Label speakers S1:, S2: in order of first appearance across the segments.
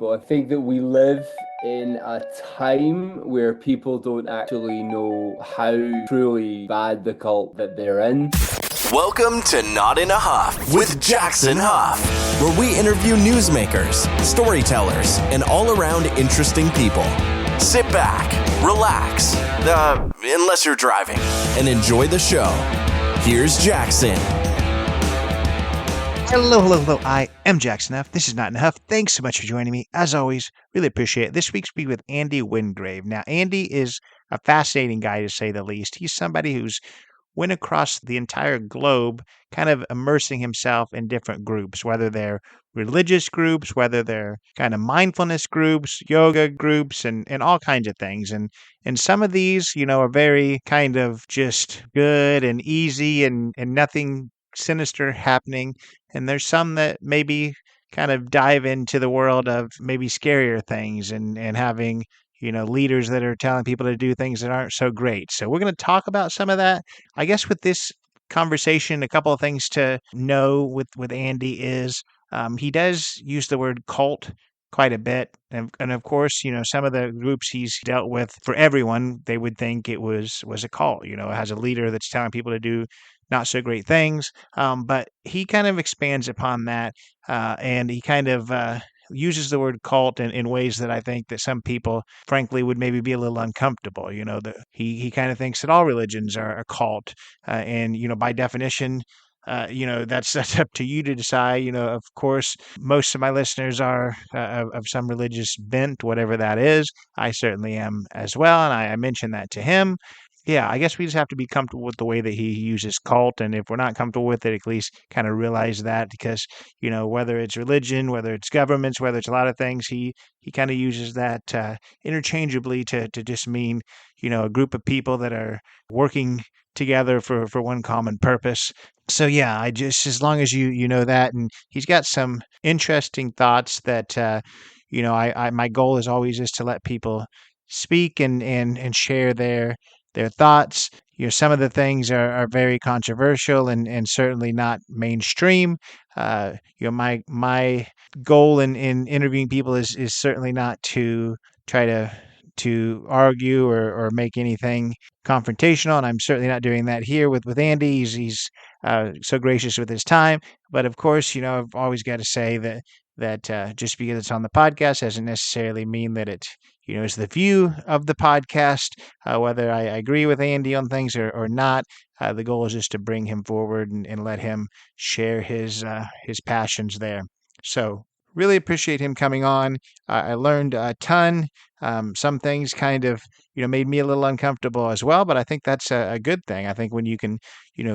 S1: But I think that we live in a time where people don't actually know how truly bad the cult that they're in.
S2: Welcome to Not in a Huff with Jackson Huff, where we interview newsmakers, storytellers, and all-around interesting people. Sit back, relax, unless you're driving, and enjoy the show. Here's Jackson.
S3: Hello. I am Jackson Huff. This is Not in a Huff. Thanks so much for joining me. As always, really appreciate it. This week's be with Andy Wingrave. Now, Andy is a fascinating guy, to say the least. He's somebody who's went across the entire globe, kind of immersing himself in different groups, whether they're religious groups, whether they're kind of mindfulness groups, yoga groups, and all kinds of things. And some of these, are very kind of just good and easy and nothing sinister happening. And there's some that maybe kind of dive into the world of maybe scarier things and having leaders that are telling people to do things that aren't so great. So we're going to talk about some of that. I guess with this conversation, a couple of things to know with Andy is he does use the word cult quite a bit. And of course, some of the groups he's dealt with, for everyone, they would think it was a cult. It has a leader that's telling people to do not so great things. But he kind of expands upon that and he kind of uses the word cult in ways that I think that some people, frankly, would maybe be a little uncomfortable. He kind of thinks that all religions are a cult. And by definition, that's up to you to decide. Of course, most of my listeners are of some religious bent, whatever that is. I certainly am as well. And I mentioned that to him. Yeah, I guess we just have to be comfortable with the way that he uses cult. And if we're not comfortable with it, at least kind of realize that because, whether it's religion, whether it's governments, whether it's a lot of things, he kind of uses that interchangeably to just mean, a group of people that are working together for one common purpose. So yeah, I just, as long as you know that, and he's got some interesting thoughts that, I my goal is always is to let people speak and share their thoughts. Some of the things are very controversial and certainly not mainstream. My goal in interviewing people is certainly not to try to argue or make anything confrontational, and I'm certainly not doing that here with Andy. He's so gracious with his time, but of course, I've always got to say that just because it's on the podcast doesn't necessarily mean that it is the view of the podcast, whether I agree with Andy on things or not. The goal is just to bring him forward and let him share his passions there. So really appreciate him coming on. I learned a ton. Some things kind of, made me a little uncomfortable as well, but I think that's a good thing. I think when you can,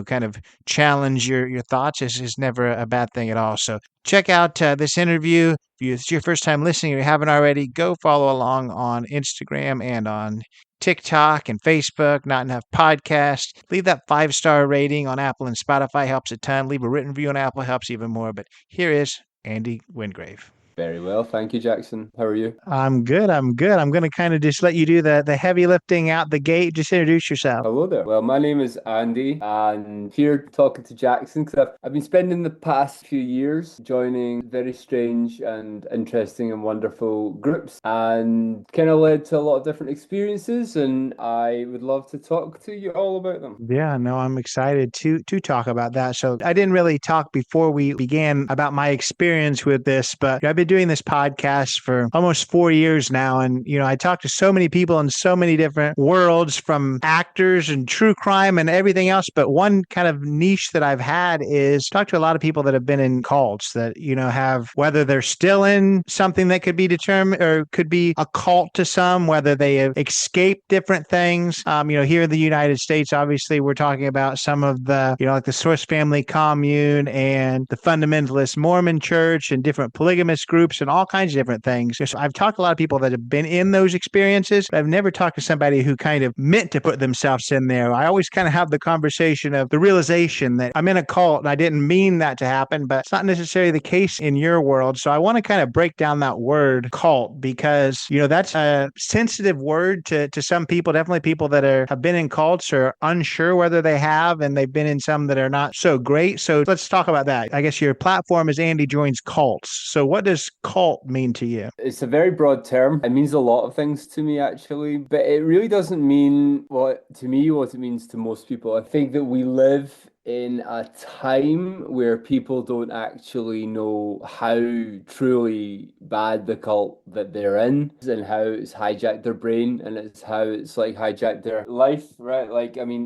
S3: kind of challenge your thoughts is never a bad thing at all. So check out this interview. If it's your first time listening or you haven't already, go follow along on Instagram and on TikTok and Facebook, Not Enough Podcast. Leave that 5-star rating on Apple and Spotify, helps a ton. Leave a written review on Apple, helps even more. But here is Andy Wingrave.
S1: Very well. Thank you, Jackson. How are you?
S3: I'm good. I'm going to kind of just let you do the heavy lifting out the gate. Just introduce yourself.
S1: Hello there. Well, my name is Andy, and here talking to Jackson because I've been spending the past few years joining very strange and interesting and wonderful groups, and kind of led to a lot of different experiences, and I would love to talk to you all about them.
S3: Yeah, no, I'm excited to talk about that. So I didn't really talk before we began about my experience with this, but I've been doing this podcast for almost 4 years now. And, I talk to so many people in so many different worlds, from actors and true crime and everything else. But one kind of niche that I've had is talk to a lot of people that have been in cults that, have, whether they're still in something that could be determined or could be a cult to some, whether they have escaped different things. Here in the United States, obviously, we're talking about some of the, like the Swiss Family Commune and the Fundamentalist Mormon Church and different polygamous groups and all kinds of different things. So I've talked to a lot of people that have been in those experiences, but I've never talked to somebody who kind of meant to put themselves in there. I always kind of have the conversation of the realization that I'm in a cult and I didn't mean that to happen, but it's not necessarily the case in your world. So I want to kind of break down that word cult because, that's a sensitive word to some people, definitely people that have been in cults or unsure whether they have, and they've been in some that are not so great. So let's talk about that. I guess your platform is Andy Joins Cults. So what does does cult mean to you?
S1: It's a very broad term. It means a lot of things to me, actually, but it really doesn't mean what it means to most people. I think that we live in a time where people don't actually know how truly bad the cult that they're in and how it's hijacked their brain and it's how it's like hijacked their life, right? Like, I mean,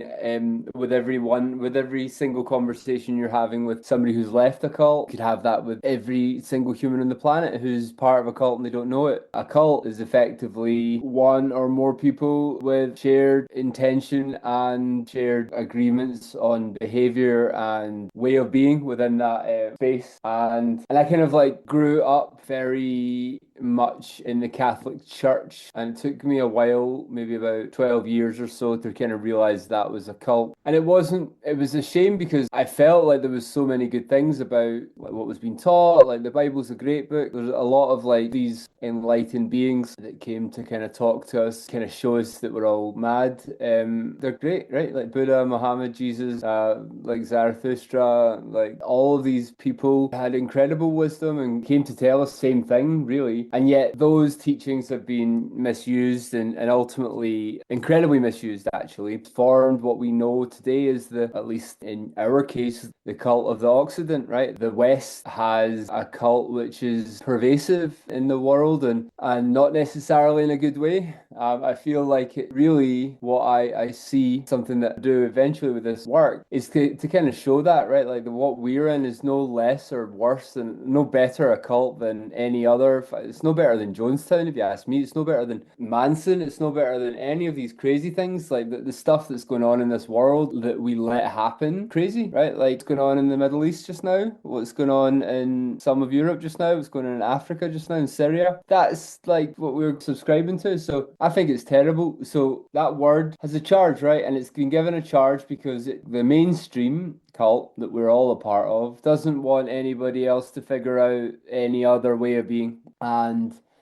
S1: with every single conversation you're having with somebody who's left a cult, you could have that with every single human on the planet who's part of a cult and they don't know it. A cult is effectively one or more people with shared intention and shared agreements on behavior and way of being within that space. And I kind of like grew up very much in the Catholic Church, and it took me a while, maybe about 12 years or so, to kind of realize that was a cult. And it was a shame because I felt like there was so many good things about like what was being taught. Like the Bible's a great book. There's a lot of like these enlightened beings that came to kind of talk to us, kind of show us that we're all mad. They're great, right? Like Buddha, Muhammad, Jesus, like Zarathustra, like all of these people had incredible wisdom and came to tell us the same thing, really. And yet those teachings have been misused and ultimately incredibly misused, actually. Formed what we know today is at least in our case, the cult of the Occident, right? The West has a cult which is pervasive in the world and not necessarily in a good way. I feel like it really, what I see, something that I do eventually with this work, is to kind of show that, right? Like what we're in is no less or worse than, no better a cult than any other. It's no better than Jonestown, if you ask me. It's no better than Manson. It's no better than any of these crazy things. Like the stuff that's going on in this world that we let happen. Crazy, right? Like what's going on in the Middle East just now, what's going on in some of Europe just now, what's going on in Africa just now, in Syria. That's like what we're subscribing to. So I think it's terrible. So that word has a charge, right? And it's been given a charge because the mainstream cult that we're all a part of doesn't want anybody else to figure out any other way of being.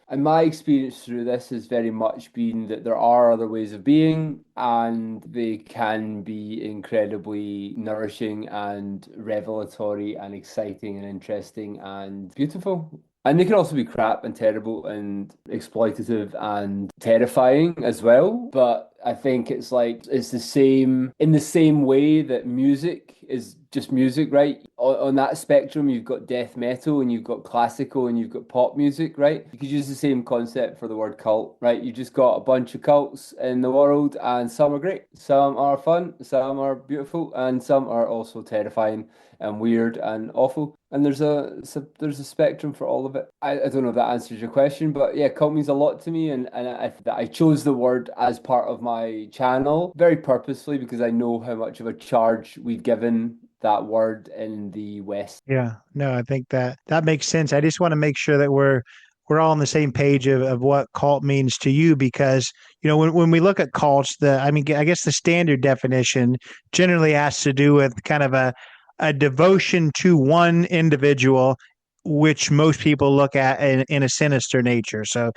S1: And my experience through this has very much been that there are other ways of being, and they can be incredibly nourishing and revelatory and exciting and interesting and beautiful. And they can also be crap and terrible and exploitative and terrifying as well. But I think it's like it's the same in the same way that music is just music, right? On that spectrum, you've got death metal and you've got classical and you've got pop music, right? You could use the same concept for the word cult, right? You just got a bunch of cults in the world, and some are great, some are fun, some are beautiful, and some are also terrifying and weird and awful. And there's a spectrum for all of it. I don't know if that answers your question, but yeah, cult means a lot to me, and I chose the word as part of my channel very purposefully because I know how much of a charge we've given that word in the West.
S3: Yeah, no, I think that makes sense. I just want to make sure that we're all on the same page of what cult means to you, because when we look at cults, I guess the standard definition generally has to do with kind of a devotion to one individual, which most people look at in a sinister nature. So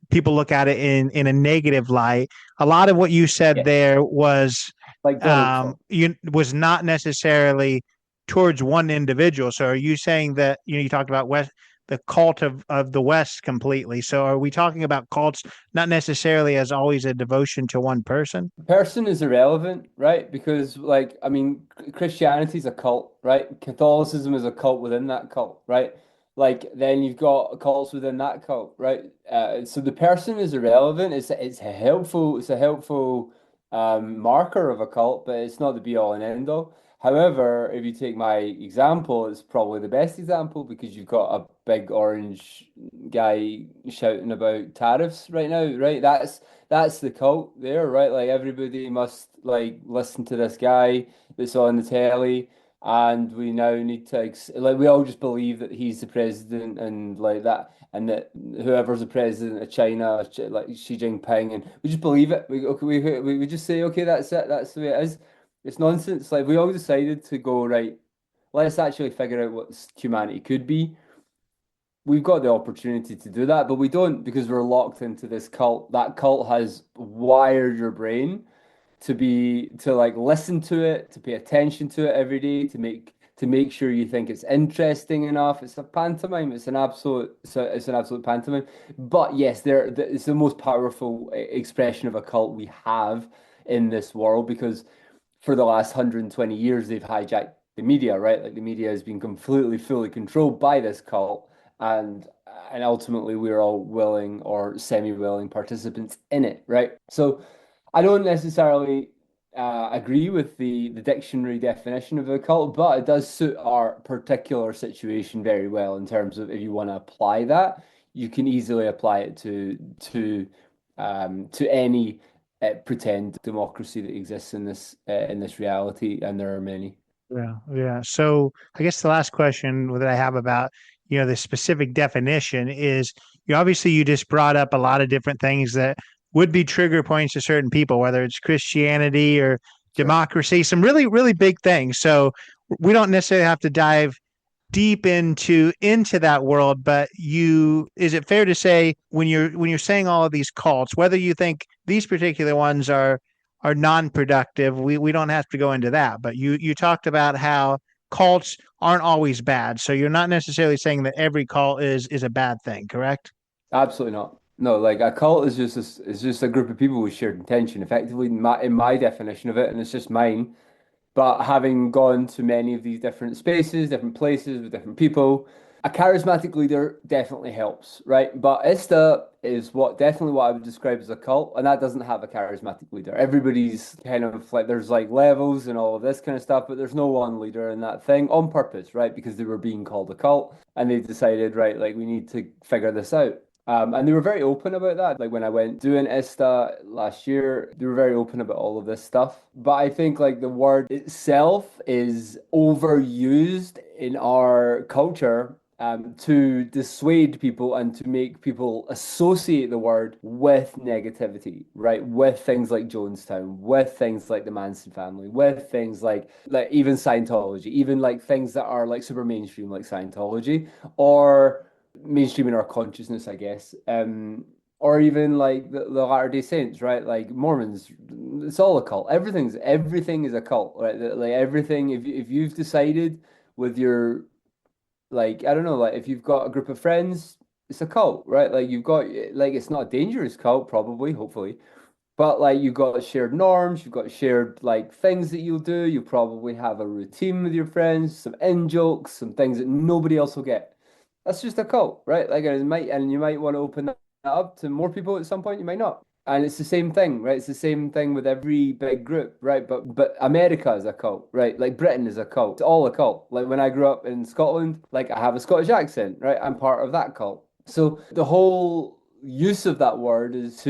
S3: people look at it in a negative light. A lot of what you said
S1: Yeah,
S3: there was
S1: like Donald Trump.
S3: was not necessarily towards one individual. So are you saying that you talked about the cult of the West completely? So are we talking about cults not necessarily as always a devotion to one person?
S1: Person is irrelevant, right? Because, like, I mean, Christianity is a cult, right? Catholicism is a cult within that cult, right? Like, then you've got cults within that cult, right? So the person is irrelevant. It's a helpful marker of a cult, but it's not the be all and end all. However, if you take my example, it's probably the best example because you've got a big orange guy shouting about tariffs right now, right? That's the cult there, right? Like everybody must like listen to this guy that's on the telly, and we now need to like we all just believe that he's the president and like that, and that whoever's the president of China, like Xi Jinping, and we just believe it. We just say, okay, that's it. That's the way it is. It's nonsense. Like we all decided to go right. Let's actually figure out what humanity could be. We've got the opportunity to do that, but we don't because we're locked into this cult. That cult has wired your brain to like listen to it, to pay attention to it every day, to make sure you think it's interesting enough. It's a pantomime. It's an absolute pantomime. But yes, it's the most powerful expression of a cult we have in this world because for the last 120 years they've hijacked the media, right? Like the media has been completely, fully controlled by this cult, and and ultimately we're all willing or semi-willing participants in it, right? So I don't necessarily agree with the dictionary definition of a cult, but it does suit our particular situation very well in terms of if you want to apply that, you can easily apply it to any pretend democracy that exists in this reality, and there are many.
S3: Yeah, yeah. So I guess the last question that I have about, the specific definition is obviously you just brought up a lot of different things that would be trigger points to certain people, whether it's Christianity or
S1: Sure.
S3: democracy, some really, really big things. So we don't necessarily have to dive deep into that world, but is it fair to say when you're saying all of these cults, whether you think these particular ones are non-productive, we don't have to go into that, but you talked about how cults aren't always bad, so you're not necessarily saying that every cult is a bad thing, correct?
S1: Absolutely not. No, like a cult is just a group of people with shared intention, effectively in my definition of it, and it's just mine. But having gone to many of these different spaces, different places with different people, a charismatic leader definitely helps, right? But Ista is definitely what I would describe as a cult, and that doesn't have a charismatic leader. Everybody's kind of like there's like levels and all of this kind of stuff, but there's no one leader in that thing on purpose, right? Because they were being called a cult, and they decided, right, like we need to figure this out. And they were very open about that. Like when I went doing ISTA last year, they were very open about all of this stuff. But I think like the word itself is overused in our culture to dissuade people and to make people associate the word with negativity, right? With things like Jonestown, with things like the Manson family, with things like even Scientology, even like things that are like super mainstream, like Scientology, or mainstream in our consciousness, I guess. Or even like the Latter-day Saints, right? Like Mormons, it's all a cult. Everything is a cult, right? Like everything, if you've decided with your like I don't know, like if you've got a group of friends, it's a cult, right? Like you've got like it's not a dangerous cult, probably, hopefully, but like you've got shared norms, you've got shared like things that you'll do. You probably have a routine with your friends, some in jokes, some things that nobody else will get. That's just a cult, right? Like and you might want to open that up to more people at some point, you might not. And it's the same thing, right? It's the same thing with every big group, right? But America is a cult, right? Like Britain is a cult. It's all a cult. Like when I grew up in Scotland, like I have a Scottish accent, right? I'm part of that cult. So the whole use of that word is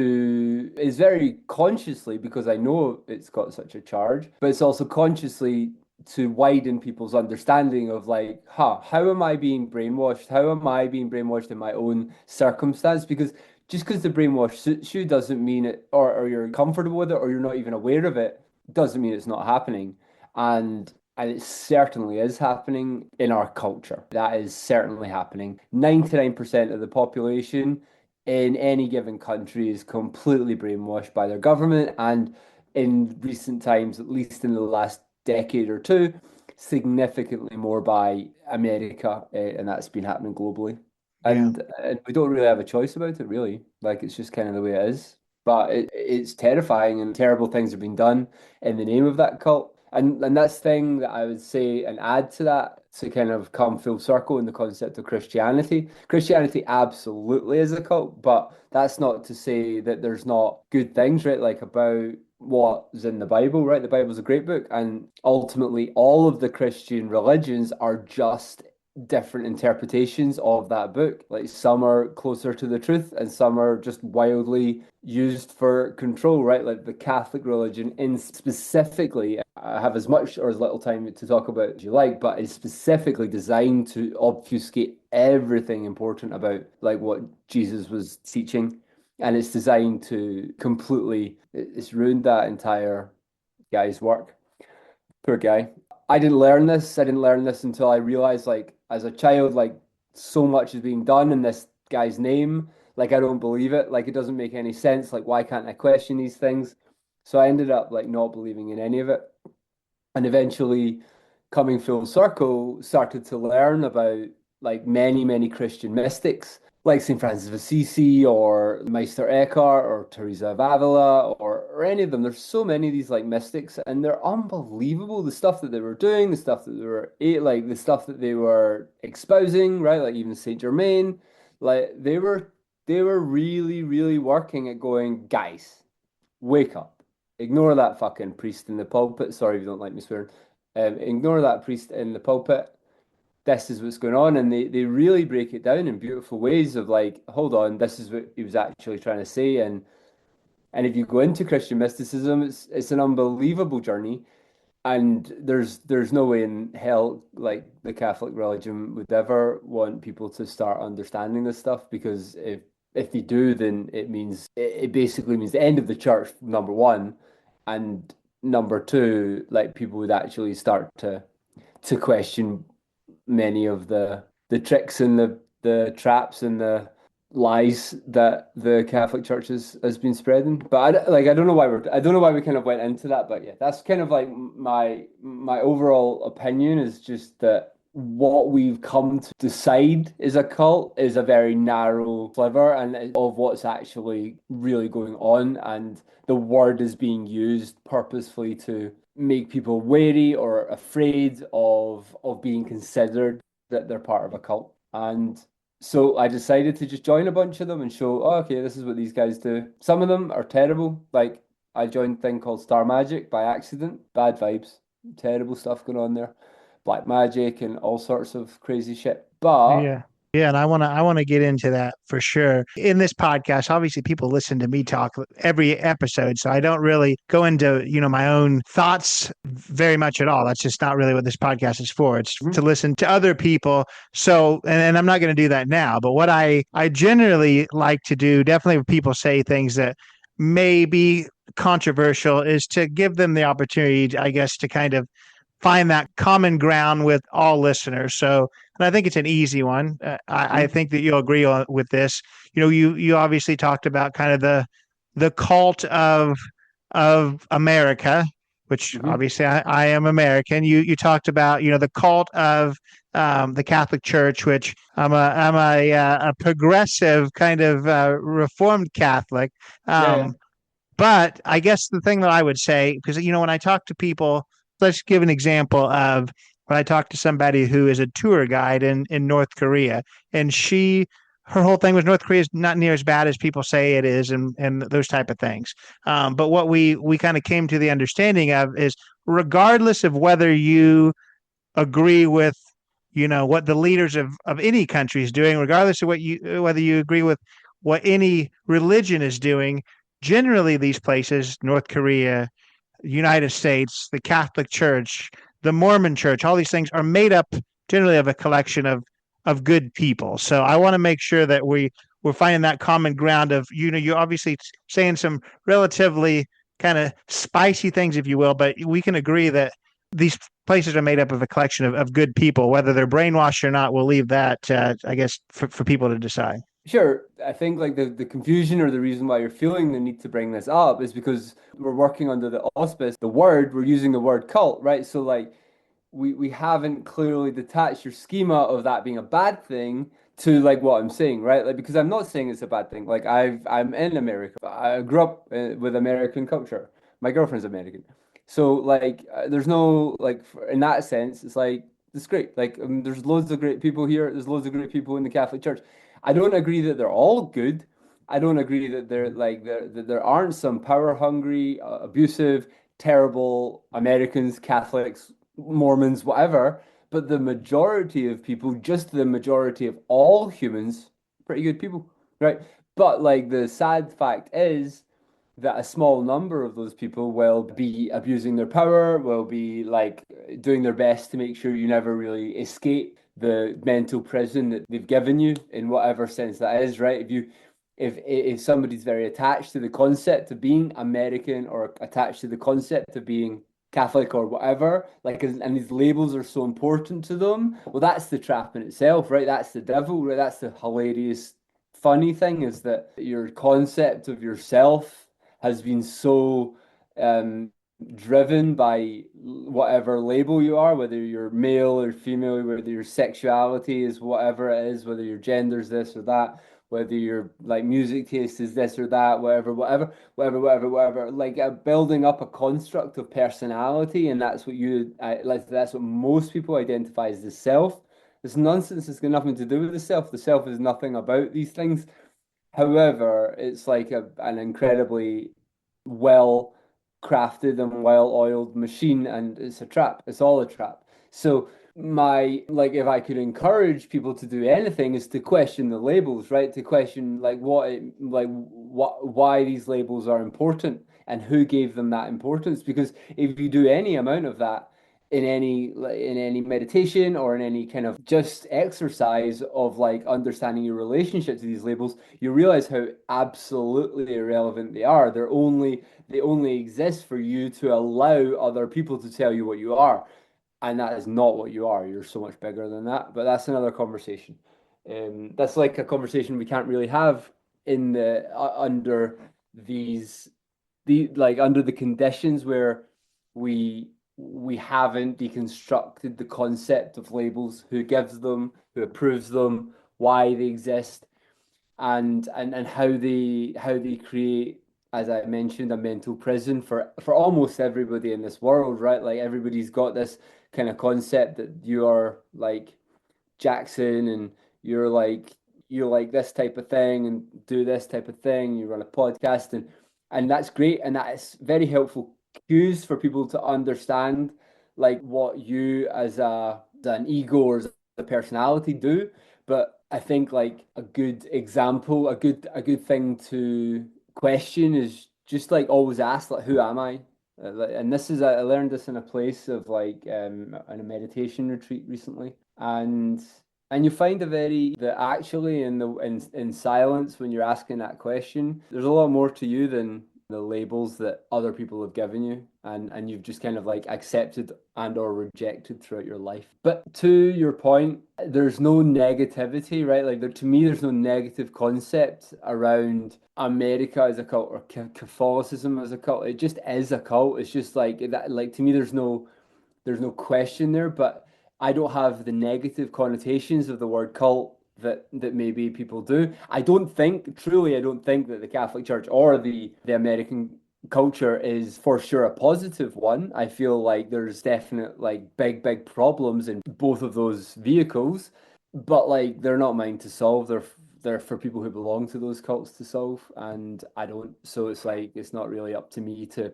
S1: very consciously because I know it's got such a charge, but it's also consciously to widen people's understanding of like, how am I being brainwashed? How am I being brainwashed in my own circumstance? Because just because the brainwash suits you doesn't mean it, or you're comfortable with it, or you're not even aware of it, doesn't mean it's not happening. And it certainly is happening in our culture. That is certainly happening. 99% of the population in any given country is completely brainwashed by their government. And in recent times, at least in the last decade or two, significantly more by America, and that's been happening globally.
S3: Yeah.
S1: And we don't really have a choice about it, really. Like it's just kind of the way it is. But it's terrifying, and terrible things have been done in the name of that cult. And that's the thing that I would say and add to that to kind of come full circle in the concept of Christianity. Christianity absolutely is a cult, but that's not to say that there's not good things, right? Like about what's in the Bible, right? The Bible's a great book, and ultimately all of the Christian religions are just different interpretations of that book. Like some are closer to the truth and some are just wildly used for control, right? Like the Catholic religion in specifically, I have as much or as little time to talk about as you like, but it's specifically designed to obfuscate everything important about like what Jesus was teaching. And it's designed to completely, it's ruined that entire guy's work. Poor guy. I didn't learn this. I didn't learn this until I realized, like, as a child, like, so much is being done in this guy's name. Like, I don't believe it. Like, it doesn't make any sense. Like, why can't I question these things? So I ended up, like, not believing in any of it. And eventually, coming full circle, started to learn about like many Christian mystics, like St. Francis of Assisi or Meister Eckhart or Teresa of Avila or any of them. There's so many of these like mystics, and they're unbelievable. The stuff that they were doing, the stuff that they were like the stuff that they were espousing, right? Like even Saint Germain, like they were really working at going, guys, wake up. Ignore that fucking priest in the pulpit. Sorry if you don't like me swearing. Ignore that priest in the pulpit. This is what's going on. And they really break it down in beautiful ways of like, hold on, this is what he was actually trying to say. And if you go into Christian mysticism, it's an unbelievable journey. And there's no way in hell like the Catholic religion would ever want people to start understanding this stuff, because if they do, then it basically means the end of the church, number one, and number two, like people would actually start to question many of the tricks and the traps and the lies that the Catholic Church has been spreading. But I don't know why we kind of went into that. But yeah, that's kind of like my overall opinion is just that what we've come to decide is a cult is a very narrow sliver and of what's actually really going on, and the word is being used purposefully to make people wary or afraid of being considered that they're part of a cult. And so I decided to just join a bunch of them and show, oh, okay, this is what these guys do. Some of them are terrible. Like I joined a thing called Star Magic by accident. Bad vibes, terrible stuff going on there. Black magic and all sorts of crazy shit. But
S3: Yeah. Yeah, and I want to get into that for sure. In this podcast, obviously people listen to me talk every episode, so I don't really go into, my own thoughts very much at all. That's just not really what this podcast is for. It's to listen to other people. So, and I'm not going to do that now, but what I generally like to do, definitely when people say things that may be controversial, is to give them the opportunity, I guess, to kind of find that common ground with all listeners. So, and I think it's an easy one. I think that you'll agree with this. You obviously talked about kind of the cult of America, which obviously I am American. You talked about the cult of the Catholic Church, which I'm a progressive kind of Reformed Catholic.
S1: yeah.
S3: But I guess the thing that I would say, because when I talk to people, let's give an example of when I talked to somebody who is a tour guide in North Korea, and her whole thing was North Korea is not near as bad as people say it is, and those type of things. But what we kind of came to the understanding of is, regardless of whether you agree with what the leaders of any country is doing, regardless of whether you agree with what any religion is doing, generally these places, North Korea, United States, the Catholic Church, the Mormon Church, all these things are made up generally of a collection of good people. So I want to make sure that we're finding that common ground of, you're obviously saying some relatively kind of spicy things, if you will, but we can agree that these places are made up of a collection of good people. Whether they're brainwashed or not, we'll leave that, I guess, for people to decide.
S1: Sure. I think like the confusion or the reason why you're feeling the need to bring this up is because we're working under the auspice, we're using the word cult, right? So like we haven't clearly detached your schema of that being a bad thing to like what I'm saying, right? Like because I'm not saying it's a bad thing. Like I'm in America. I grew up with American culture. My girlfriend's American. So like there's no like in that sense it's like it's great. Like there's loads of great people here. There's loads of great people in the Catholic Church. I don't agree that they're all good. I don't agree that that there aren't some power hungry, abusive, terrible Americans, Catholics, Mormons, whatever. But the majority of people, just the majority of all humans, pretty good people, right? But like the sad fact is that a small number of those people will be abusing their power, will be like doing their best to make sure you never really escape the mental prison that they've given you in whatever sense that is, right? If somebody's very attached to the concept of being American or attached to the concept of being Catholic or whatever, like, and these labels are so important to them, well, that's the trap in itself, right? That's the devil, right? That's the hilarious, funny thing is that your concept of yourself has been so driven by whatever label you are, whether you're male or female, whether your sexuality is whatever it is, whether your gender is this or that, whether your like music taste is this or that, whatever, like building up a construct of personality, and that's what like that's what most people identify as the self. It's nonsense. It's got nothing to do with the self. The self is nothing about these things. However, it's like an incredibly well crafted and well oiled machine, and it's a trap. It's all a trap. So my like if I could encourage people to do anything is to question the labels, right? To question what why these labels are important and who gave them that importance. Because if you do any amount of that, in any meditation or in any kind of just exercise of like understanding your relationship to these labels, you realize how absolutely irrelevant they are. They only exist for you to allow other people to tell you what you are, and that is not what you are. You're so much bigger than that. But that's another conversation. That's like a conversation we can't really have in the under these under the conditions where we we haven't deconstructed the concept of labels, who gives them, who approves them, why they exist, and how they create, as I mentioned, a mental prison for almost everybody in this world, right? Like everybody's got this kind of concept that you are like Jackson and you're like you like this type of thing and do this type of thing. You run a podcast and that's great and that is very helpful cues for people to understand like what you as an ego or as a personality do. But I think like a good example, a good thing to question is just like always ask like who am I? And this is I learned this in a place of like in a meditation retreat recently, and you find a very that actually in silence when you're asking that question, there's a lot more to you than the labels that other people have given you, and you've just kind of like accepted and or rejected throughout your life. But to your point, there's no negativity, right? Like there to me, there's no negative concept around America as a cult or Catholicism as a cult. It just is a cult. It's just like that. Like to me, there's no question there, but I don't have the negative connotations of the word cult that maybe people do. I don't think that the Catholic Church or the American culture is for sure a positive one. I feel like there's definite like big problems in both of those vehicles, but like they're not mine to solve. They're for people who belong to those cults to solve, and I don't. So it's like it's not really up to me to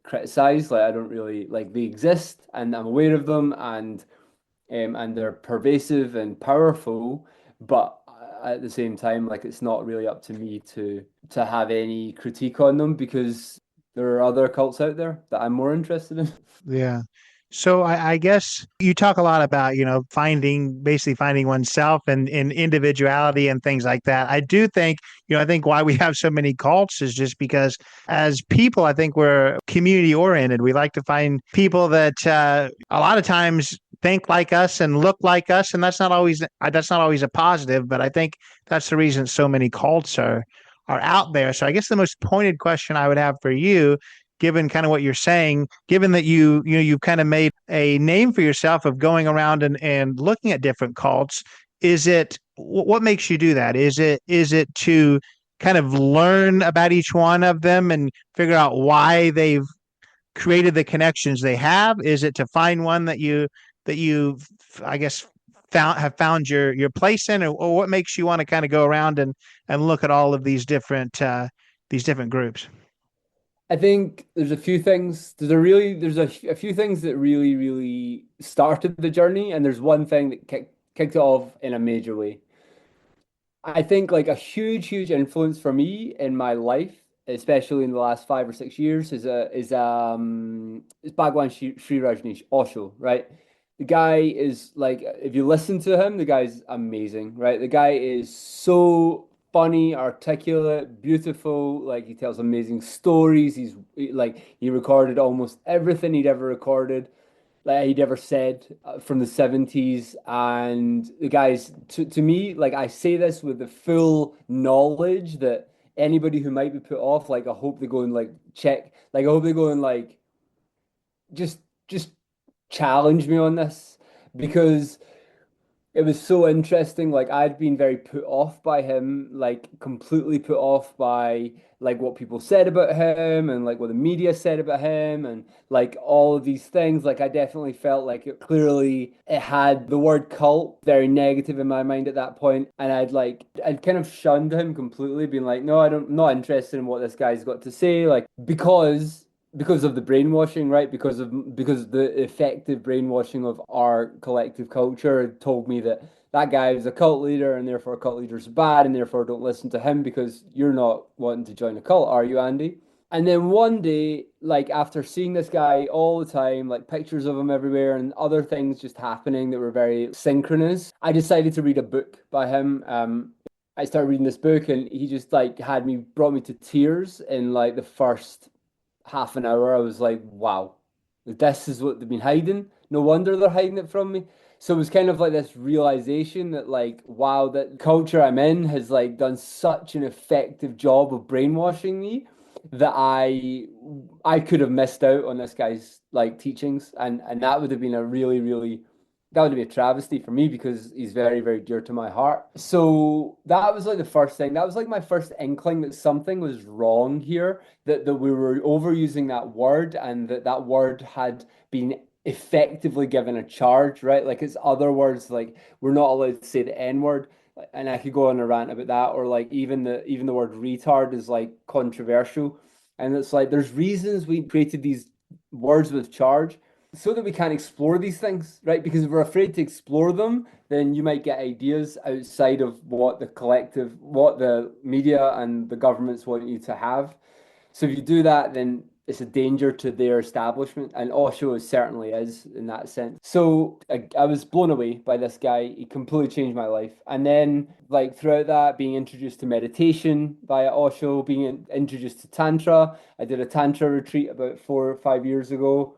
S1: criticize. Like I don't really like they exist, and I'm aware of them, and they're pervasive and powerful, but at the same time, like it's not really up to me to have any critique on them because there are other cults out there that I'm more interested in.
S3: Yeah. So I guess you talk a lot about, basically finding oneself and in individuality and things like that. I do think, I think why we have so many cults is just because as people, I think we're community oriented. We like to find people that a lot of times think like us and look like us, and that's not always a positive. But I think that's the reason so many cults are out there. So I guess the most pointed question I would have for you, given kind of what you're saying, given that you've kind of made a name for yourself of going around and looking at different cults, is it what makes you do that? Is it to kind of learn about each one of them and figure out why they've created the connections they have? Is it to find one that you I guess found your place in, or what makes you want to kind of go around and look at all of these different groups?
S1: I think there's a few things. There's a few things that really started the journey, and there's one thing that kicked it off in a major way. I think like a huge influence for me in my life, especially in the last 5 or 6 years, is Bhagwan Sri Rajneesh Osho, right? The guy is like, if you listen to him, the guy's amazing, right? The guy is so funny, articulate, beautiful. Like he tells amazing stories. He recorded almost everything he'd ever recorded like he'd ever said from the 70s. And the guys, to me, like I say this with the full knowledge that anybody who might be put off, like I hope they go and like check, like I hope they go and like just challenge me on this because it was so interesting. Like I'd been very put off by him, like completely put off by like what people said about him and like what the media said about him and like all of these things. Like I definitely felt like it had the word cult very negative in my mind at that point. And I'd kind of shunned him completely, being like, no, I'm not interested in what this guy's got to say. Like because of the brainwashing, right? Because the effective brainwashing of our collective culture told me that that guy is a cult leader and therefore cult leaders are bad and therefore don't listen to him because you're not wanting to join a cult, are you, Andy? And then one day, like after seeing this guy all the time, like pictures of him everywhere and other things just happening that were very synchronous, I decided to read a book by him. I started reading this book and he just like brought me to tears in like the first half an hour. I was like, wow, this is what they've been hiding. No wonder they're hiding it from me. So it was kind of like this realization that like, wow, that culture I'm in has like done such an effective job of brainwashing me that I could have missed out on this guy's like teachings and that would have been a really that would be a travesty for me because he's very dear to my heart. So that was like the first thing. That was like my first inkling that something was wrong here, that we were overusing that word and that word had been effectively given a charge, right? Like it's other words, like we're not allowed to say the N word. And I could go on a rant about that, or like even the word retard is like controversial. And it's like there's reasons we created these words with charge so that we can explore these things, right? Because if we're afraid to explore them, then you might get ideas outside of what the media and the governments want you to have. So if you do that, then it's a danger to their establishment, and Osho certainly is in that sense. So I was blown away by this guy. He completely changed my life. And then, like throughout that, being introduced to meditation via Osho, being introduced to Tantra. I did a Tantra retreat about 4 or 5 years ago,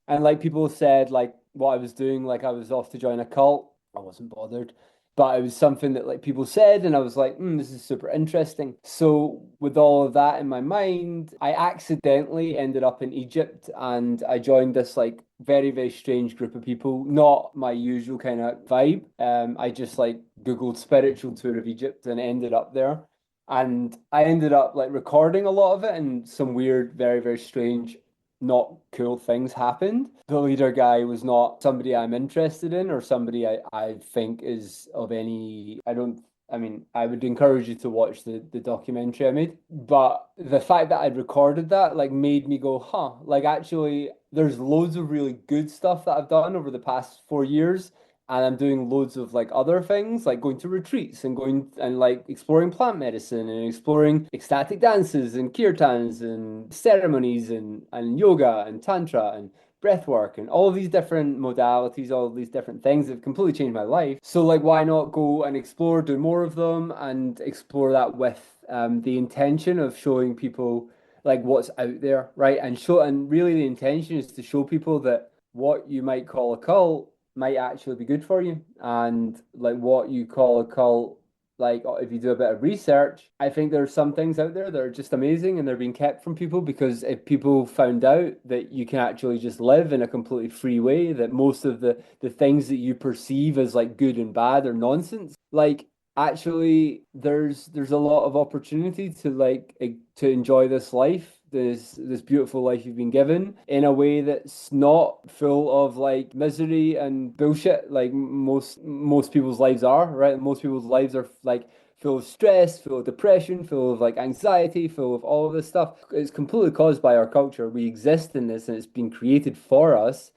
S1: and like people said, like what I was doing, like I was off to join a cult. I wasn't bothered, but it was something that like people said, and I was like, this is super interesting. So with all of that in my mind, I accidentally ended up in Egypt, and I joined this like very strange group of people, not my usual kind of vibe. I just like Googled spiritual tour of Egypt and ended up there. And I ended up like recording a lot of it, and some weird, very strange not cool things happened. The leader guy was not somebody I'm interested in or somebody I think is of any, I mean, I would encourage you to watch the documentary I made. But the fact that I'd recorded that like made me go, huh, like actually there's loads of really good stuff that I've done over the past 4 years. And I'm doing loads of like other things, like going to retreats and going and like exploring plant medicine and exploring ecstatic dances and kirtans and ceremonies and yoga and tantra and breath work and all of these different modalities, all of these different things have completely changed my life. So like why not go and explore, do more of them and explore that with the intention of showing people like what's out there, right? And really the intention is to show people that what you might call a cult might actually be good for you. And like what you call a cult, like if you do a bit of research, I think there's some things out there that are just amazing and they're being kept from people because if people found out that you can actually just live in a completely free way, that most of the things that you perceive as like good and bad are nonsense, like actually there's a lot of opportunity to like to enjoy this life, this beautiful life you've been given in a way that's not full of like misery and bullshit like most people's lives are, right? Most people's lives are like full of stress, full of depression, full of like anxiety, full of all of this stuff. It's completely caused by our culture. We exist in this and it's been created for us.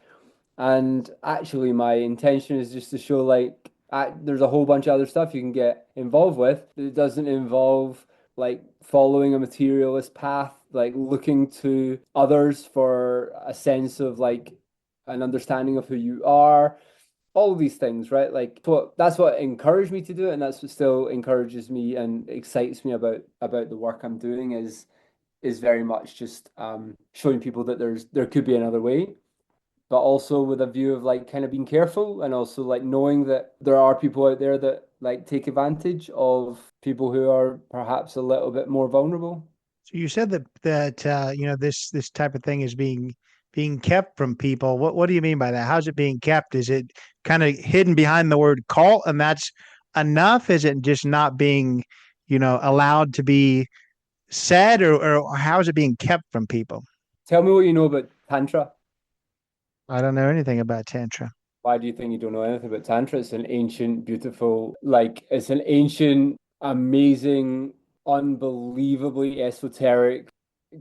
S1: And actually, my intention is just to show like there's a whole bunch of other stuff you can get involved with that doesn't involve like following a materialist path, like looking to others for a sense of like an understanding of who you are. All these things, right? Like that's what encouraged me to do it, and that's what still encourages me and excites me about the work I'm doing is very much just showing people that there could be another way, but also with a view of like kind of being careful and also like knowing that there are people out there that like take advantage of people who are perhaps a little bit more vulnerable.
S3: So you said that you know this type of thing is being being kept from people. What do you mean by that? How's it being kept? Is it kind of hidden behind the word cult and that's enough? Is it just not being, allowed to be said, or how is it being kept from people?
S1: Tell me what you know about Tantra.
S3: I don't know anything about Tantra.
S1: Why do you think you don't know anything about Tantra? It's an ancient, beautiful, like, it's an ancient, amazing, unbelievably esoteric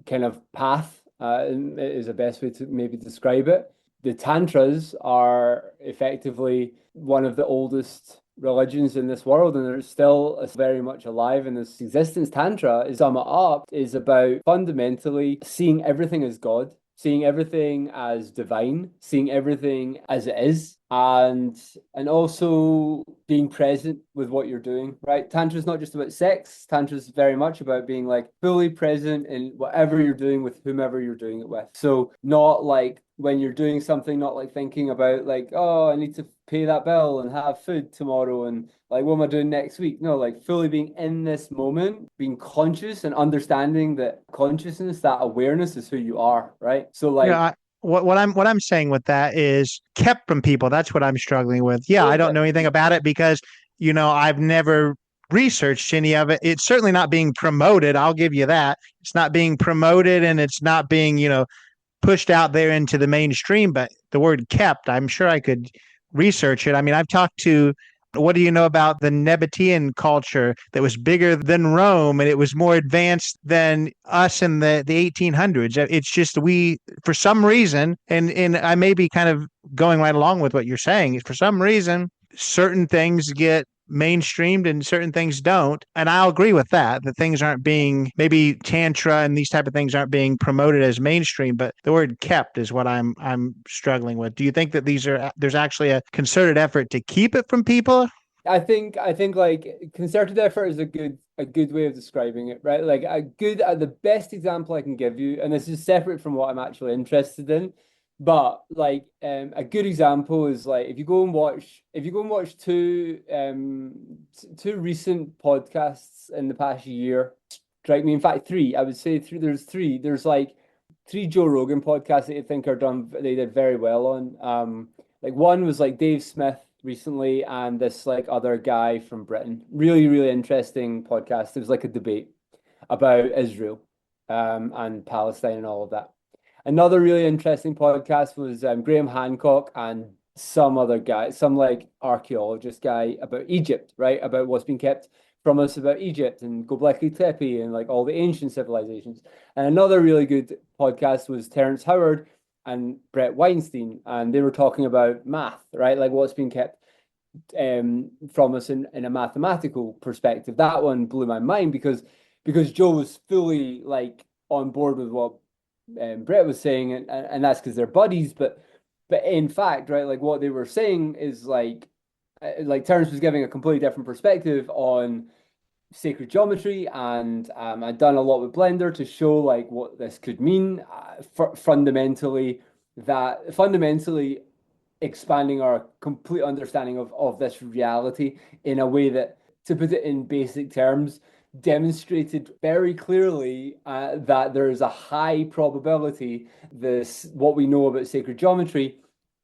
S1: kind of path, is the best way to maybe describe it. The Tantras are effectively one of the oldest religions in this world, and they're still very much alive in this existence. Tantra, is sum it up, is about fundamentally seeing everything as God, seeing everything as divine, seeing everything as it is, and also being present with what you're doing, right? Tantra is not just about sex. Tantra is very much about being like fully present in whatever you're doing with whomever you're doing it with. So not like when you're doing something, not like thinking about like, oh, I need to pay that bill and have food tomorrow and like what am I doing next week? No, like fully being in this moment, being conscious and understanding that consciousness, that awareness is who you are, right? So
S3: Yeah,
S1: like
S3: what I'm saying with that is kept from people. That's what I'm struggling with. Yeah, I
S1: fully
S3: don't know
S1: kept.
S3: anything about it because, I've never researched any of it. It's certainly not being promoted. I'll give you that. It's not being promoted and it's not being, pushed out there into the mainstream, but the word kept, I'm sure I could research it. I mean, I've talked to, what do you know about the Nabatean culture that was bigger than Rome and it was more advanced than us in the 1800s? It's just for some reason, and I may be kind of going right along with what you're saying, for some reason, certain things get mainstreamed and certain things don't. And I'll agree with that things aren't being, maybe tantra and these type of things aren't being promoted as mainstream, but the word kept is what I'm struggling with. Do you think that there's actually a concerted effort to keep it from people?
S1: I think like concerted effort is a good way of describing it, right? Like the best example I can give you, and this is separate from what I'm actually interested in, but like a good example is like if you go and watch two recent podcasts in the past year, strike me. In fact, three. I would say three. There's three. There's like three Joe Rogan podcasts that I think are done. They did very well on. Like one was like Dave Smith recently, and this like other guy from Britain. Really, really interesting podcast. It was like a debate about Israel, and Palestine and all of that. Another really interesting podcast was Graham Hancock and some other guy, some like archaeologist guy about Egypt, right? About what's been kept from us about Egypt and Göbekli Tepe and like all the ancient civilizations. And another really good podcast was Terence Howard and Brett Weinstein, and they were talking about math, right? Like what's been kept from us in a mathematical perspective. That one blew my mind because Joe was fully like on board with what Brett was saying, and that's because they're buddies. But in fact, right, like what they were saying is like Terence was giving a completely different perspective on sacred geometry, and I'd done a lot with Blender to show like what this could mean, fundamentally expanding our complete understanding of this reality in a way that, to put it in basic terms, demonstrated very clearly that there is a high probability this what we know about sacred geometry,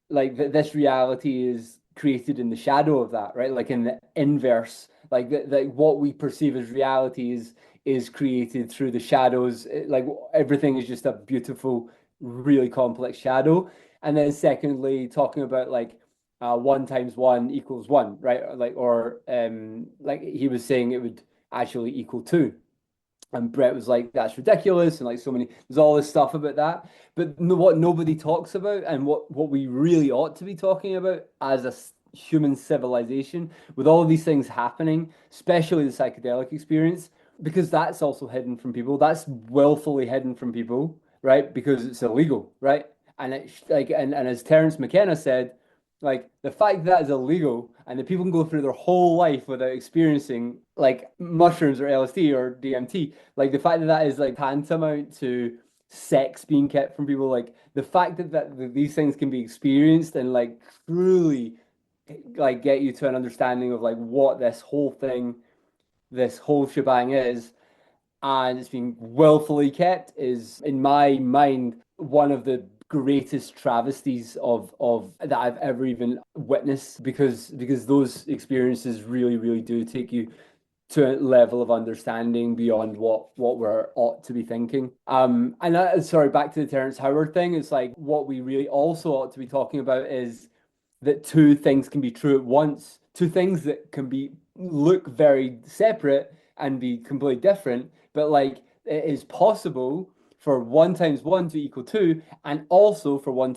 S1: like that this reality is created in the shadow of that, right? Like in the inverse, like that what we perceive as reality is created through the shadows. Like everything is just a beautiful, really complex shadow. And then secondly, talking about like one times one equals one, right? Like or like he was saying it would actually equal two. And Brett was like, that's ridiculous. And like so many, there's all this stuff about that. But what nobody talks about and what we really ought to be talking about as a human civilization with all of these things happening, especially the psychedelic experience, because that's also hidden from people. That's willfully hidden from people, right? Because it's illegal, right? And it's like, and as Terence McKenna said, like the fact that is illegal and that people can go through their whole life without experiencing like mushrooms or LSD or DMT, like the fact that that is like tantamount to sex being kept from people, like the fact that these things can be experienced and like truly like get you to an understanding of like what this whole thing, this whole shebang is, and it's being willfully kept is, in my mind, one of the greatest travesties of that I've ever even witnessed, because those experiences really do take you to a level of understanding beyond what we're ought to be thinking. Sorry, back to the Terrence Howard thing. It's like what we really also ought to be talking about is that two things can be true at once. Two things that can be look very separate and be completely different, but like it is possible for 1 times 1 to equal 2, and also for 1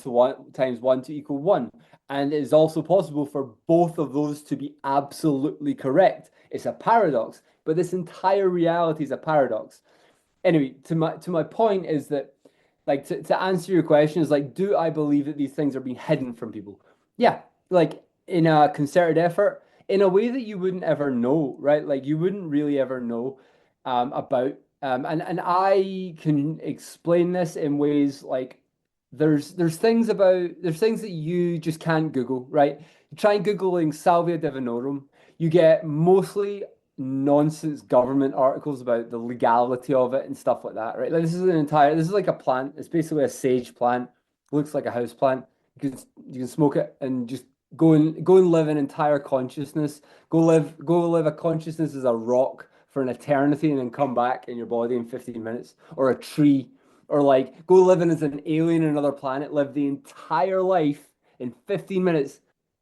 S1: times 1 to equal 1. And it is also possible for both of those to be absolutely correct. It's a paradox, but this entire reality is a paradox. Anyway, to my point is that, like, to answer your question, is like, do I believe that these things are being hidden from people? Yeah, like in a concerted effort, in a way that you wouldn't ever know, right? Like you wouldn't really ever know about. And I can explain this in ways like there's things that you just can't Google, right? You try and Googling Salvia divinorum, you get mostly nonsense government articles about the legality of it and stuff like that, right? Like this is like a plant. It's basically a sage plant. Looks like a house plant. You can smoke it and just go and live an entire consciousness. Go live a consciousness as a rock for an eternity and then come back in your body in 15 minutes, or a tree, or like go live in as an alien in another planet, live the entire life in 15 minutes,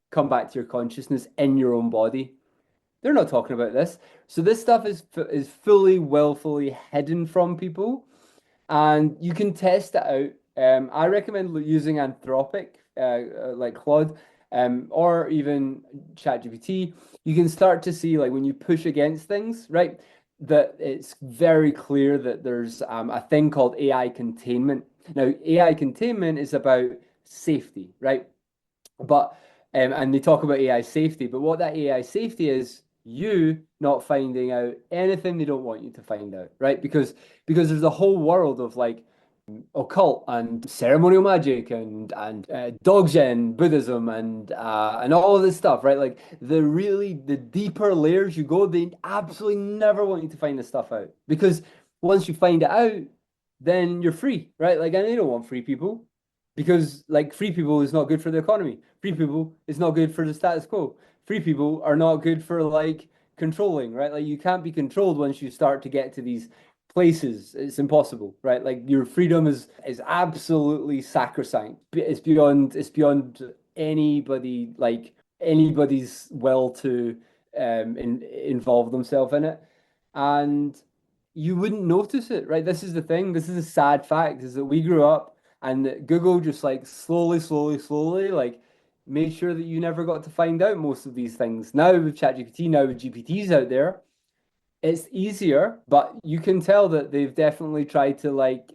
S1: come back to your consciousness in your own body. They're not talking about this. So this stuff is fully, willfully hidden from people, and you can test it out. I recommend using Anthropic, like Claude, or even ChatGPT. You can start to see, like, when you push against things, right, that it's very clear that there's a thing called AI containment. Now, AI containment is about safety, right? But and they talk about AI safety, but what that AI safety is you not finding out anything they don't want you to find out, right? Because there's a whole world of like occult and ceremonial magic and Dzogchen Buddhism and all of this stuff, right? Like the deeper layers you go, they absolutely never want you to find this stuff out, because once you find it out, then you're free, right? Like, and they don't want free people, because like free people is not good for the economy. Free people is not good for the status quo. Free people are not good for like controlling, right? Like you can't be controlled once you start to get to these places. It's impossible, right? Like your freedom is absolutely sacrosanct. It's beyond anybody's will to involve themselves in it. And you wouldn't notice it, right? This is the thing. This is a sad fact, is that we grew up and that Google just like slowly like made sure that you never got to find out most of these things. Now with ChatGPT, now with GPTs out there, it's easier, but you can tell that they've definitely tried to like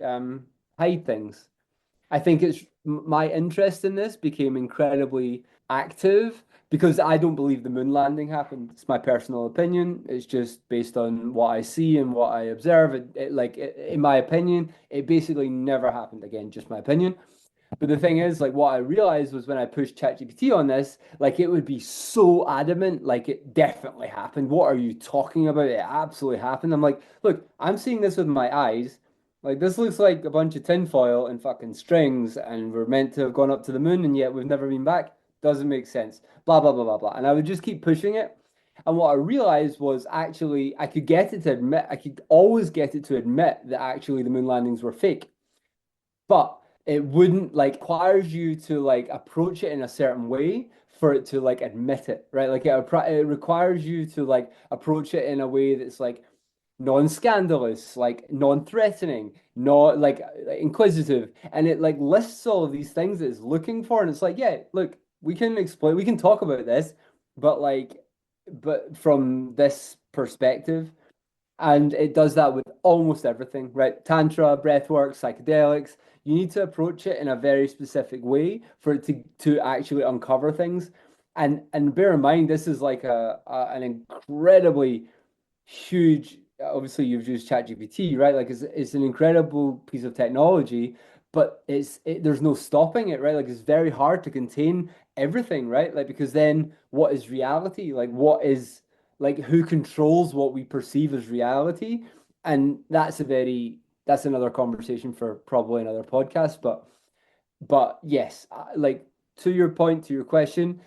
S1: hide things. I think it's my interest in this became incredibly active because I don't believe the moon landing happened. It's my personal opinion. It's just based on what I see and what I observe. In my opinion, it basically never happened. Again, just my opinion. But the thing is, like, what I realized was when I pushed ChatGPT on this, like, it would be so adamant, like, it definitely happened. What are you talking about? It absolutely happened. I'm like, look, I'm seeing this with my eyes. Like, this looks like a bunch of tinfoil and fucking strings, and we're meant to have gone up to the moon, and yet we've never been back. Doesn't make sense. Blah, blah, blah, blah, blah. And I would just keep pushing it. And what I realized was actually I could always get it to admit that actually the moon landings were fake. But it wouldn't like requires you to like approach it in a certain way for it to like admit it, right? Like it requires you to like approach it in a way that's like non-scandalous, like non-threatening, not like inquisitive, and it like lists all of these things that it's looking for, and it's like, yeah, look, we can talk about this, but from this perspective. And it does that with almost everything, right? Tantra, breathwork, psychedelics. You need to approach it in a very specific way for it to actually uncover things. And bear in mind, this is like an incredibly huge. Obviously, you've used ChatGPT, right? Like it's an incredible piece of technology, but there's no stopping it, right? Like it's very hard to contain everything, right? Like because then what is reality? Like what is like who controls what we perceive as reality? And that's another conversation for probably another podcast. But But yes, like to your point, to your question,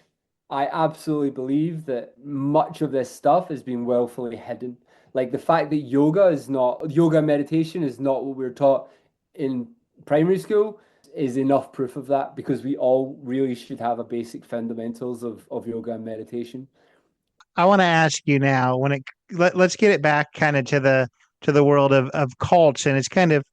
S1: I absolutely believe that much of this stuff is being willfully hidden. Like the fact that yoga and meditation is not what we're taught in primary school is enough proof of that because we all really should have a basic fundamentals of yoga and meditation.
S3: I want to ask you now let's get it back kind of to the world of cults, and it's kind of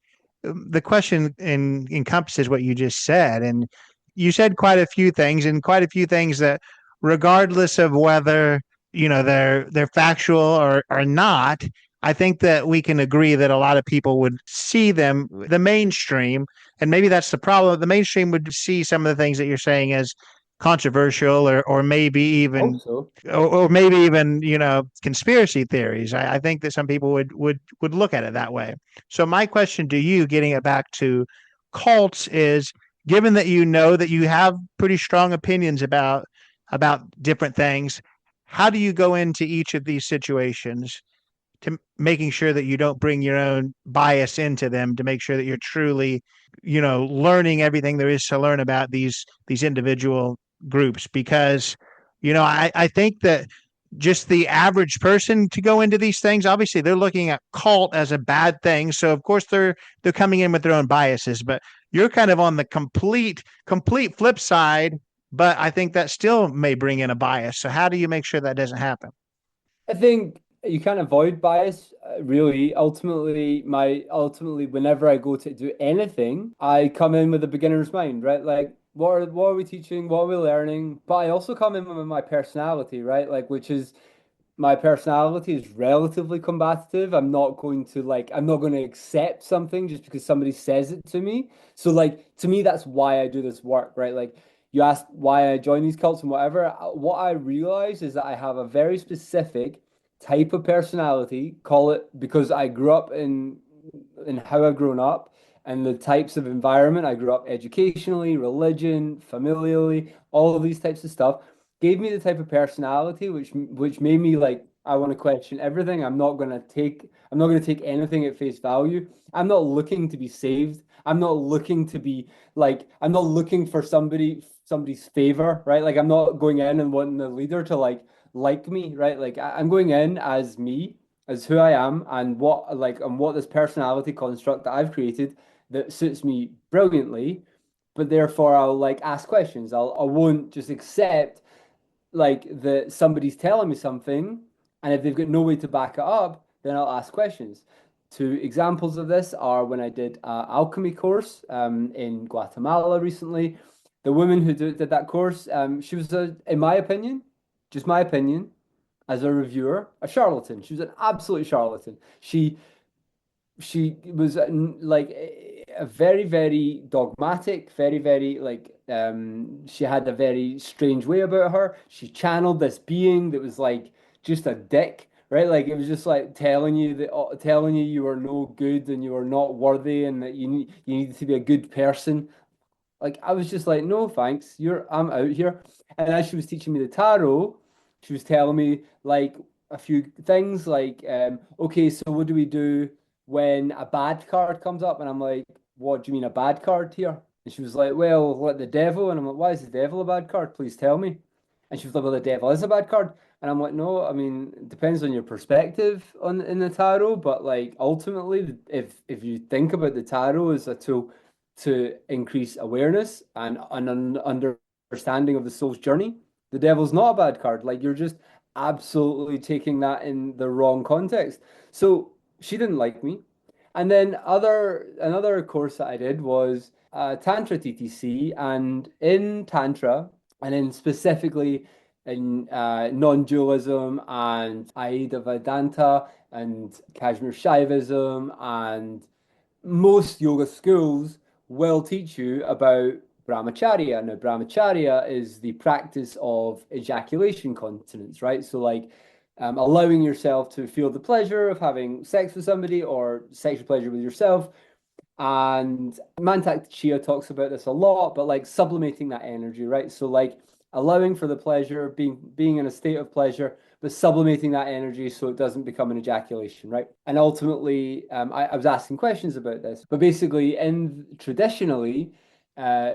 S3: the question encompasses what you just said, and you said quite a few things, and quite a few things that, regardless of whether they're factual or not, I think that we can agree that a lot of people would see them, the mainstream, and maybe that's the problem. The mainstream would see some of the things that you're saying as controversial, or maybe
S1: I hope
S3: even
S1: so.
S3: or maybe even conspiracy theories. I think that some people would look at it that way. So my question to you, getting it back to cults, is, given that you know that you have pretty strong opinions about different things, how do you go into each of these situations to making sure that you don't bring your own bias into them, to make sure that you're truly learning everything there is to learn about these individual groups? Because I think that just the average person, to go into these things, obviously they're looking at cult as a bad thing, so of course they're coming in with their own biases, but you're kind of on the complete flip side. But I think that still may bring in a bias. So how do you make sure that doesn't happen?
S1: I think you can't avoid bias, really. Ultimately, whenever I go to do anything, I come in with a beginner's mind, right? Like, what are we teaching? What are we learning? But I also come in with my personality, right? Like, which is my personality is relatively combative. I'm not going to accept something just because somebody says it to me. So like to me, that's why I do this work, right? Like you asked why I join these cults and whatever. What I realize is that I have a very specific type of personality, call it because I grew up in how I've grown up and the types of environment I grew up educationally, religion, familially, all of these types of stuff gave me the type of personality which made me like I want to question everything. I'm not gonna take anything at face value. I'm not looking to be saved. I'm not looking to be like I'm not looking for somebody's favor, right? Like I'm not going in and wanting the leader to like me, right? Like I'm going in as me, as who I am, and what this personality construct that I've created that suits me brilliantly. But therefore, I'll like ask questions. I won't just accept like that somebody's telling me something, and if they've got no way to back it up, then I'll ask questions. Two examples of this are when I did an alchemy course in Guatemala recently. The woman who did that course, she was, in my opinion, just my opinion, as a reviewer, a charlatan. She was an absolute charlatan. She was like a very, very dogmatic, very, very like she had a very strange way about her. She channeled this being that was like just a dick, right? Like it was just like telling you you are no good and you are not worthy and that you need to be a good person. Like I was just like, no, thanks. I'm out here. And as she was teaching me the tarot, she was telling me like a few things like, okay, so what do we do when a bad card comes up? And I'm like, what do you mean a bad card here? And she was like, well, let the devil. And I'm like, why is the devil a bad card? Please tell me. And she was like, well, the devil is a bad card. And I'm like, no, I mean, it depends on your perspective on in the tarot, but like ultimately, if you think about the tarot as a tool to increase awareness and an understanding of the soul's journey, the devil's not a bad card. Like you're just absolutely taking that in the wrong context. So she didn't like me. And then other another course that I did was Tantra TTC, and in Tantra, and in specifically in non-dualism and Aida Vedanta and Kashmir Shaivism and most yoga schools will teach you about brahmacharya. Now, brahmacharya is the practice of ejaculation continence, right? So, like, allowing yourself to feel the pleasure of having sex with somebody or sexual pleasure with yourself. And Mantak Chia talks about this a lot, but like sublimating that energy, right? So, like, allowing for the pleasure, being in a state of pleasure, but sublimating that energy so it doesn't become an ejaculation, right? And ultimately, I was asking questions about this, but basically, in traditionally, uh,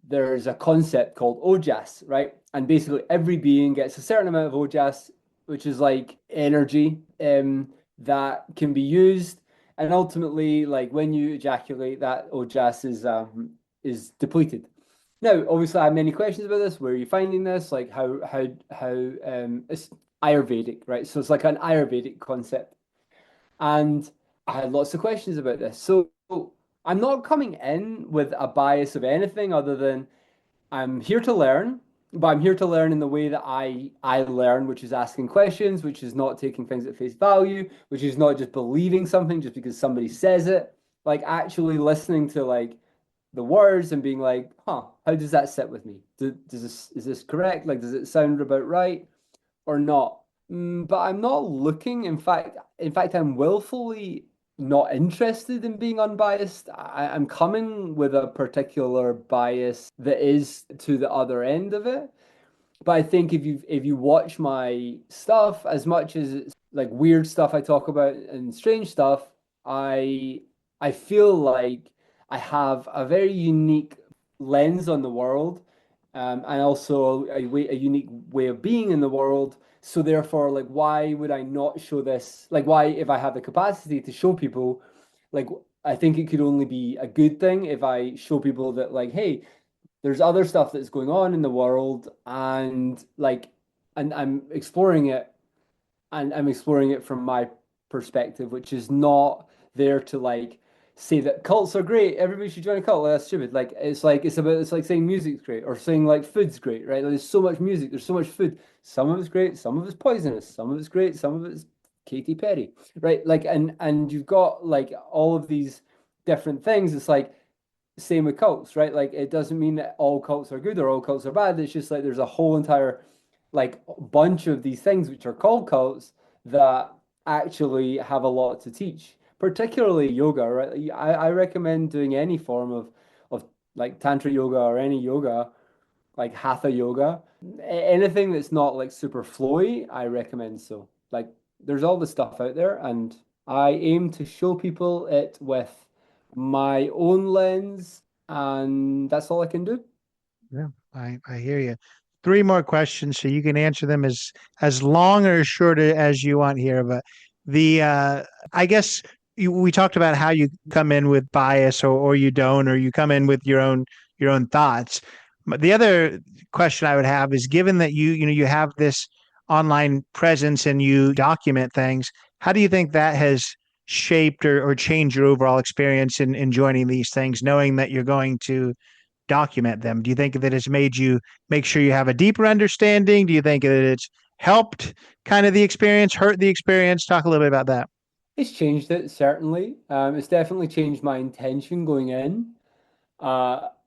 S1: there's a concept called ojas, right? And basically every being gets a certain amount of ojas, which is like energy, that can be used. And ultimately, like when you ejaculate, that ojas is depleted. Now, obviously, I have many questions about this. Where are you finding this? Like how it's Ayurvedic, right? So it's like an Ayurvedic concept. And I had lots of questions about this. So I'm not coming in with a bias of anything other than I'm here to learn, but I'm here to learn in the way that I learn, which is asking questions, which is not taking things at face value, which is not just believing something just because somebody says it, like actually listening to like the words and being like, huh, how does that sit with me? Does this is this correct? Like, does it sound about right or not? But I'm not looking. In fact, I'm willfully not interested in being unbiased. I'm coming with a particular bias that is to the other end of it. But I think if you watch my stuff, as much as it's like weird stuff I talk about and strange stuff, I I feel like I have a very unique lens on the world, and also a unique way of being in the world. So therefore, like, why would I not show this? Like, why, if I have the capacity to show people, like, I think it could only be a good thing if I show people that, like, hey, there's other stuff that's going on in the world, and like, and I'm exploring it from my perspective, which is not there to like say that cults are great. Everybody should join a cult. Like, that's stupid. It's like saying music's great or saying like food's great, right? Like, there's so much music, there's so much food. Some of it's great, some of it's poisonous, some of it's great, some of it's Katy Perry, right? Like, and you've got like all of these different things. It's like same with cults, right? Like it doesn't mean that all cults are good or all cults are bad. It's just like there's a whole entire like bunch of these things which are called cults that actually have a lot to teach, particularly yoga, right? Like, I recommend doing any form of like tantra yoga or any yoga, like hatha yoga. Anything that's not like super flowy, I recommend. So like there's all the stuff out there, and I aim to show people it with my own lens, and that's all I can do.
S3: Yeah, I hear you. Three more questions, so you can answer them as long or as short as you want here. But the I guess we talked about how you come in with bias or you don't, or you come in with your own thoughts. But the other question I would have is, given that you have this online presence and you document things, how do you think that has shaped or changed your overall experience in joining these things, knowing that you're going to document them? Do you think that it's made you make sure you have a deeper understanding? Do you think that it's helped kind of the experience, hurt the experience? Talk a little bit about that.
S1: It's changed it, certainly. It's definitely changed my intention going in.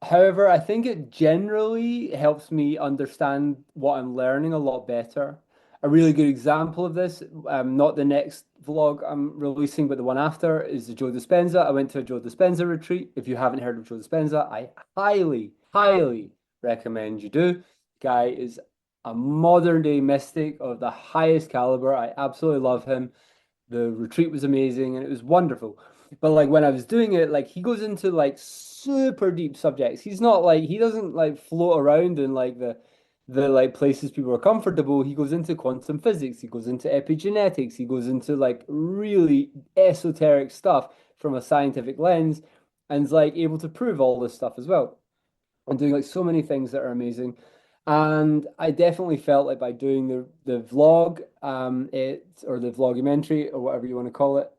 S1: However, I think it generally helps me understand what I'm learning a lot better. A really good example of this, not the next vlog I'm releasing, but the one after, is the Joe Dispenza. I went to a Joe Dispenza retreat. If you haven't heard of Joe Dispenza, I highly, highly recommend you do. Guy is a modern day mystic of the highest caliber. I absolutely love him. The retreat was amazing and it was wonderful. But like when I was doing it, like he goes into like super deep subjects. He's not like he doesn't like float around in like the like places people are comfortable. He goes into quantum physics, he goes into epigenetics, he goes into like really esoteric stuff from a scientific lens and is like able to prove all this stuff as well and doing like so many things that are amazing. And I definitely felt like by doing the vlog, it or the vlogumentary or whatever you want to call it,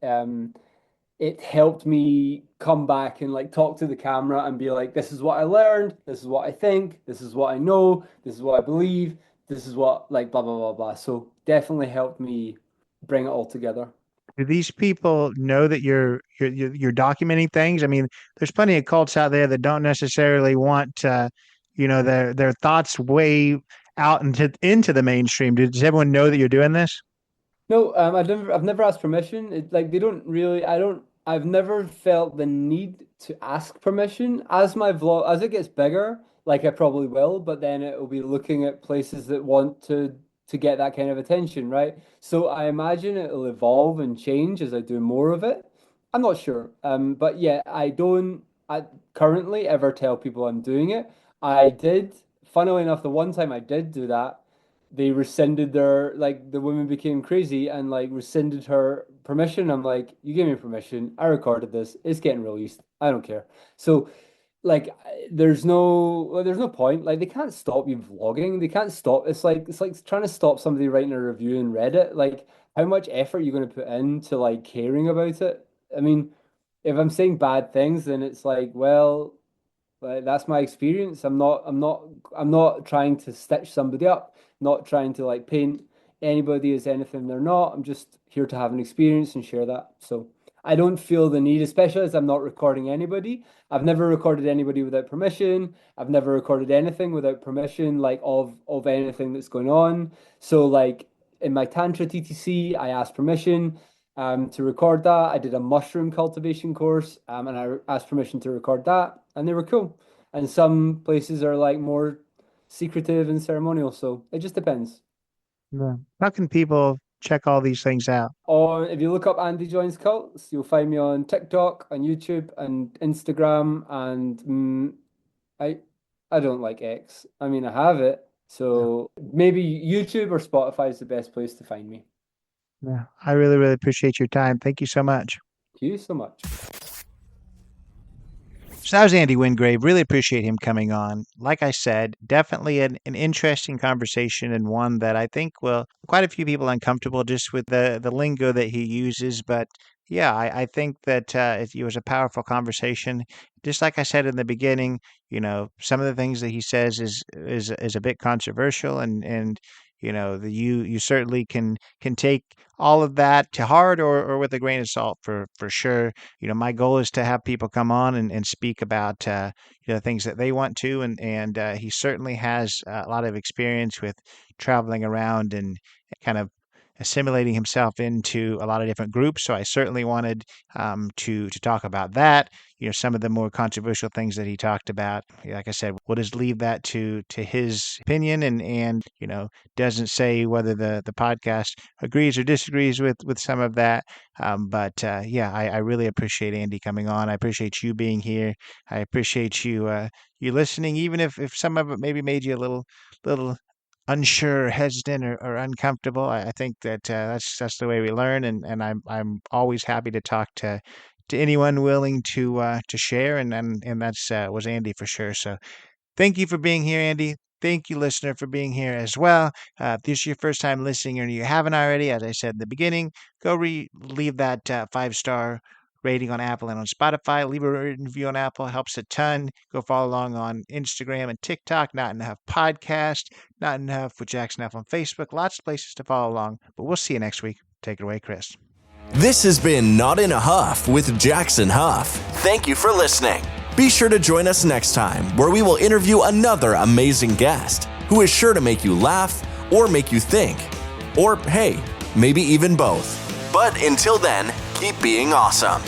S1: it helped me come back and like talk to the camera and be like, this is what I learned, this is what I think, this is what I know, this is what I believe, this is what like blah blah blah blah. So definitely helped me bring it all together.
S3: Do these people know that you're documenting things? I mean, there's plenty of cults out there that don't necessarily want their thoughts way out into the mainstream. Does everyone know that you're doing this?
S1: No, I've never asked permission. Like they don't really. I've never felt the need to ask permission. As it gets bigger, like I probably will, but then it will be looking at places that want to get that kind of attention, right? So I imagine it'll evolve and change as I do more of it. I'm not sure. But yeah, I don't. currently ever tell people I'm doing it. I did, funnily enough, the one time I did do that, they rescinded their, like, the woman became crazy and like rescinded her permission. I'm like, you gave me permission. I recorded this. It's getting released. I don't care. So like there's no point. Like they can't stop you vlogging. They can't stop. It's like trying to stop somebody writing a review in Reddit. Like how much effort are you going to put into like caring about it? I mean, if I'm saying bad things, then it's like, well, like, that's my experience. I'm not trying to stitch somebody up, not trying to like paint anybody as anything they're not. I'm just here to have an experience and share that. So I don't feel the need, especially as I'm not recording anybody. I've never recorded anybody without permission. I've never recorded anything without permission, like of anything that's going on. So like in my Tantra TTC, I asked permission to record that. I did a mushroom cultivation course, and I asked permission to record that, and they were cool. And some places are like more secretive and ceremonial, so it just depends.
S3: Yeah. How can people check all these things out?
S1: Or if you look up Andy Joins Cults, you'll find me on TikTok, on YouTube, and Instagram, and I I don't like X. I mean, I have it,
S3: Yeah.
S1: so maybe YouTube or Spotify is the best place to find me.
S3: Yeah. I really, really appreciate your time. Thank you so much.
S1: Thank you so much.
S3: So that was Andy Wingrave. Really appreciate him coming on. Like I said, definitely an interesting conversation and one that I think will quite a few people uncomfortable just with the lingo that he uses. But yeah, I think that it was a powerful conversation. Just like I said in the beginning, some of the things that he says is a bit controversial, and you certainly can take all of that to heart or with a grain of salt for sure. My goal is to have people come on and speak about things that they want to, and he certainly has a lot of experience with traveling around and kind of assimilating himself into a lot of different groups. So I certainly wanted to talk about that. Some of the more controversial things that he talked about. Like I said, we'll just leave that to his opinion, and doesn't say whether the podcast agrees or disagrees with some of that. But yeah, I really appreciate Andy coming on. I appreciate you being here. I appreciate you listening, even if some of it maybe made you a little unsure, hesitant, or uncomfortable. I think that that's the way we learn, and I'm always happy to talk to anyone willing to share, and that's was Andy for sure. So thank you for being here, Andy. Thank you, listener, for being here as well. If this is your first time listening or you haven't already, as I said in the beginning, go leave that 5-star rating on Apple and on Spotify. Leave a written review on Apple. Helps a ton. Go follow along on Instagram and TikTok. Not Enough Podcast. Not Enough with Jackson F on Facebook. Lots of places to follow along. But we'll see you next week. Take it away, Chris.
S2: This has been Not in a Huff with Jackson Huff. Thank you for listening. Be sure to join us next time, where we will interview another amazing guest who is sure to make you laugh or make you think. Or, hey, maybe even both. But until then, keep being awesome.